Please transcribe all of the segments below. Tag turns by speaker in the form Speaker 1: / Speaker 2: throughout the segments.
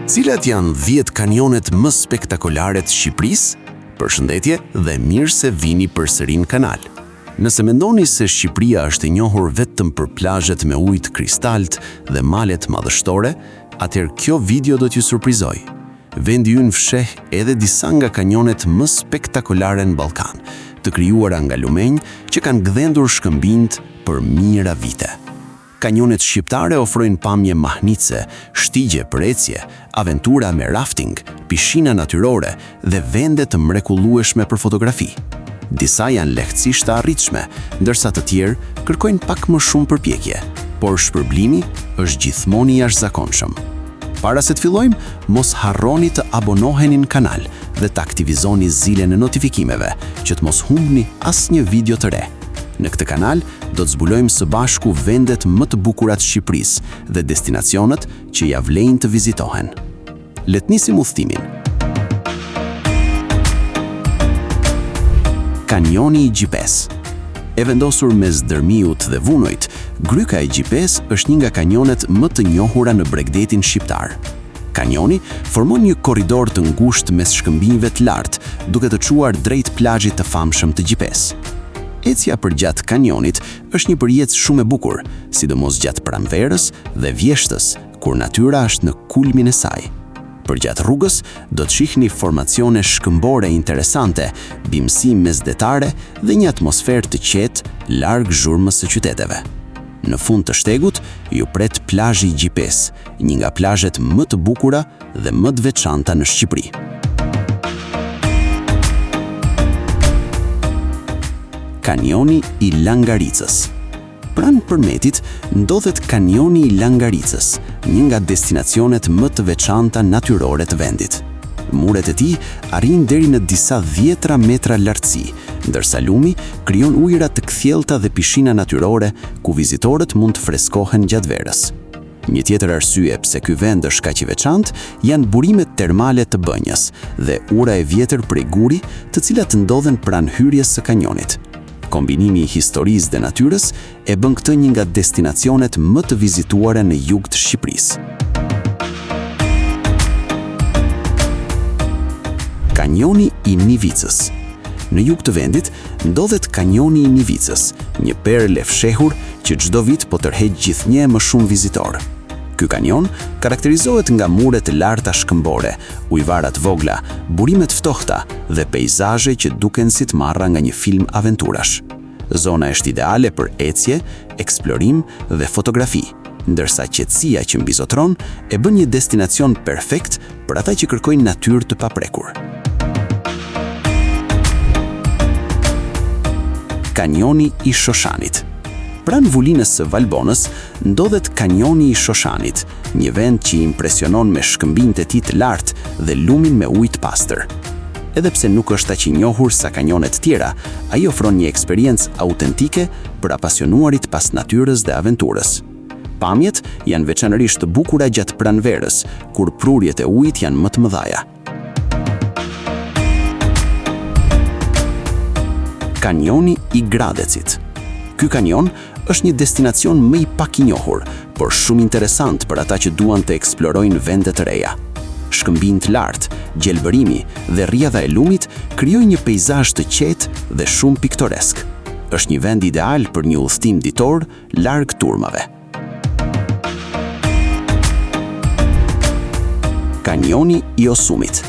Speaker 1: Cilat janë 10 kanionet më spektakolare të Shqipërisë? Përshëndetje dhe mirë se vini përsëri në kanal. Nëse mendoni se Shqipëria është e njohur vetëm për plazhet me ujë të kristalt dhe malet madhështore, atëherë kjo video do t'ju surprizoj. Vendi ynë fsheh edhe disa nga kanionet më spektakolare në Ballkan, të krijuara nga lumenj që kanë gdhendur shkëmbinjt për mijëra vite. Kanionet shqiptare ofrojnë pamje mahnice, shtigje për ecje, aventura me rafting, pishina natyrore dhe vende të mrekullueshme për fotografi. Disa janë lehtësisht të arritshme, ndërsa të tjerë kërkojnë pak më shumë përpjekje, por shpërblimi është gjithmonë i jashtëzakonshëm. Para se të fillojmë, mos harroni të abonoheni në kanal dhe të aktivizoni zilën e notifikimeve që të mos humbni asnjë video të re. Në këtë kanal do të zbulojmë së bashku vendet më të bukura të Shqipërisë dhe destinacionet që ja vlen të vizitohen. Le të nisim udhëtimin. Kanioni i Gjipes. E vendosur mes Dërmiut dhe Vunojt, Gryka e Gjipes është një nga kanionet më të njohura në Bregdetin shqiptar. Kanioni formon një korridor të ngushtë mes shkëmbinjve të lartë, duke të çuar drejt plazhit të famshëm të Gjipes. Ecja përgjatë kanionit është një përjetës shumë e bukur, sidomos gjatë pranverës dhe vjeshtës, kur natyra është në kulmin e saj. Përgjatë rrugës do të shihni formacione shkëmbore interesante, bimësi mesdhetare dhe një atmosferë të qetë larg zhurmës së qyteteve. Në fund të shtegut ju pret plazhi i Gjipes, një nga plazhet më të bukura dhe më të veçanta në Shqipëri. Kanioni i Langaricës. Pranë Përmetit ndodhet Kanioni i Langaricës, një nga destinacionet më të veçanta natyrore të vendit. Muret e tij arrin deri në disa dhjetra metra lartësi, ndërsa lumi krijon ujëra të kthjellta dhe pishina natyrore ku vizitorët mund të freskohen gjatë verës. Një tjetër arsye pse ky vend është kaq i veçantë janë burimet termale të bënjës dhe ura e vjetër prej guri, të cilat ndodhen pranë hyrjes së kanionit. Kombinimi i historisë dhe natyrës e bën këtë një nga destinacionet më të vizituara në jug të Shqipërisë. Kanioni i Nivicës. Në jug të vendit ndodhet Kanioni i Nivicës, një perlë e fshehur që çdo vit po tërheq gjithnjë më shumë vizitorë. Ky kanion karakterizohet nga muret e larta shkëmbore, ujvara të vogla, burime të ftohta dhe peizazhe që duken si të marra nga një film aventurash. Zona është ideale për ecje, eksplorim dhe fotografi, ndërsa qetësia që mbizotron e bën një destinacion perfekt për ata që kërkojnë natyrë të paprekur. Kanioni i Shoshanit. Pranë vulinës së Valbonës ndodhet Kanioni i Shoshanit, një vend që impresionon me shkëmbinjtë e tij të lartë dhe lumin me ujë të pastër. Edhe pse nuk është aq i njohur sa kanionet tjera, ai ofron një eksperiencë autentike për apasionuarit pas natyrës dhe aventurës. Pamjet janë veçanërisht të bukura gjatë pranverës, kur prurjet e ujit janë më të mëdha. Kanioni i Gradecit. Ky kanion është një destinacion më i pak i njohur, por shumë interesant për ata që duan të eksplorojnë vende të reja. Shkëmbinjë të lartë, gjelbërimi dhe rrjedha e lumit krijojnë një peizazh të qetë dhe shumë piktoresk. Është një vend ideal për një udhëtim ditor larg turmave. Kanioni i Osumit.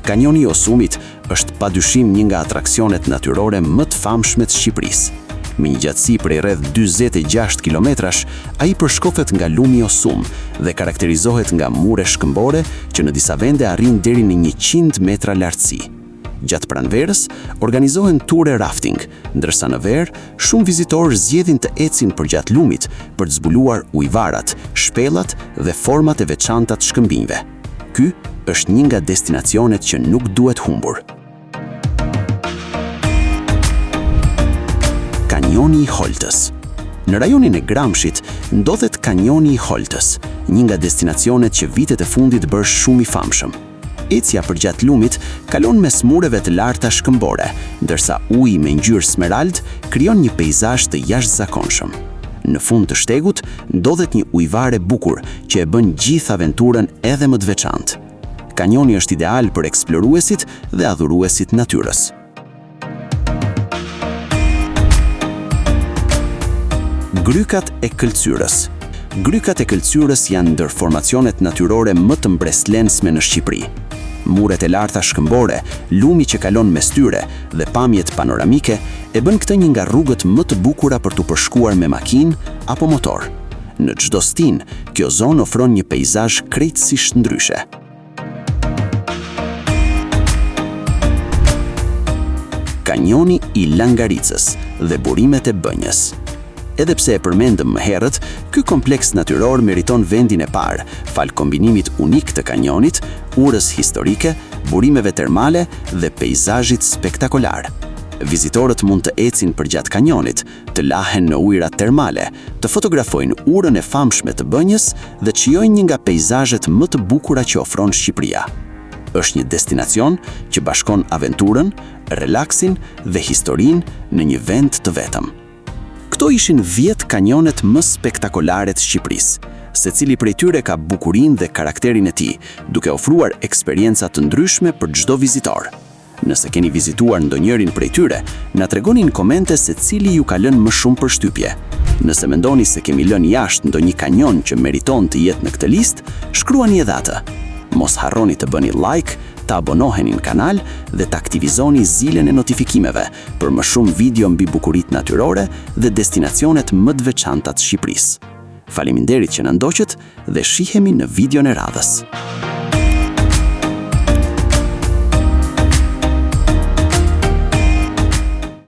Speaker 1: Kanioni i Osumit është padyshim një nga atraksionet natyrore më të famshme të Shqipërisë. Me një gjatësi prej rreth 46 kilometrash, ai përshkofet nga lumi Osum dhe karakterizohet nga mure shkëmbore që në disa vende arrin deri në 100 metra lartësi. Gjatë pranverës organizohen ture rafting, ndërsa në verë shumë vizitorë zgjedhin të ecin përgjatë lumit për të zbuluar ujvarat, shpellat dhe format e veçanta të shkëmbinjve. Ky është një nga destinacionet që nuk duhet humbur. Kanioni i Holtës. Në rajonin e Gramshit ndodhet Kanioni i Holtës, një nga destinacionet që vitet e fundit bësh shumë i famshëm. Ecja përgjatë lumit kalon mes mureve të larta shkëmbore, ndërsa uji me ngjyrë smerald krijon një peizazh të jashtëzakonshëm. Në fund të shtegut, ndodhet një ujëvar e bukur që e bën gjithë aventurën edhe më të veçantë. Kanjoni është ideal për eksploruesit dhe adhuruesit natyrës. Grykat e Këlcyrës. Grykat e Këlcyrës janë ndër formacionet natyrore më të mbreslensme në Shqipëri. Muret e larta shkëmbore, lumi që kalon mes tyre dhe pamjet panoramike e bën këtë një nga rrugët më të bukura për të përshkuar me makinë apo motor. Në çdo stin, kjo zonë ofron një peizazh krejtësisht ndryshe. Kanjoni i Langaricës dhe burimet e Bënjës. Edhe pse e përmendëm më herët, ky kompleks natyror meriton vendin e parë, fal kombinimit unik të kanjonit, urës historike, burimeve termale dhe peizazhit spektakolar. Vizitorët mund të ecin përgjatë kanjonit, të lahen në ujërat termale, të fotografojnë urën e famshme të Bënjës dhe të shijojnë një nga peizazhet më të bukura që ofron Shqipëria. Është një destinacion që bashkon aventurën, relaksin dhe historinë në një vend të vetëm. Këto ishin 10 kanjonet më spektakolare të Shqipërisë. Secili prej tyre ka bukurinë dhe karakterin e tij, duke ofruar eksperienca të ndryshme për çdo vizitor. Nëse keni vizituar ndonjërin prej tyre, na tregoni në komente se cili ju ka lënë më shumë përshtypje. Nëse mendoni se kemi lënë jashtë ndonjë kanjon që meriton të jetë në këtë listë, shkruani edhe atë. Mos harroni të bëni like, të abonoheni në kanal dhe të aktivizoni zilën e notifikimeve për më shumë video mbi bukuritë natyrore dhe destinacionet më të veçanta të Shqipërisë. Faleminderit që na ndoqët dhe shihemi në videon e radhës.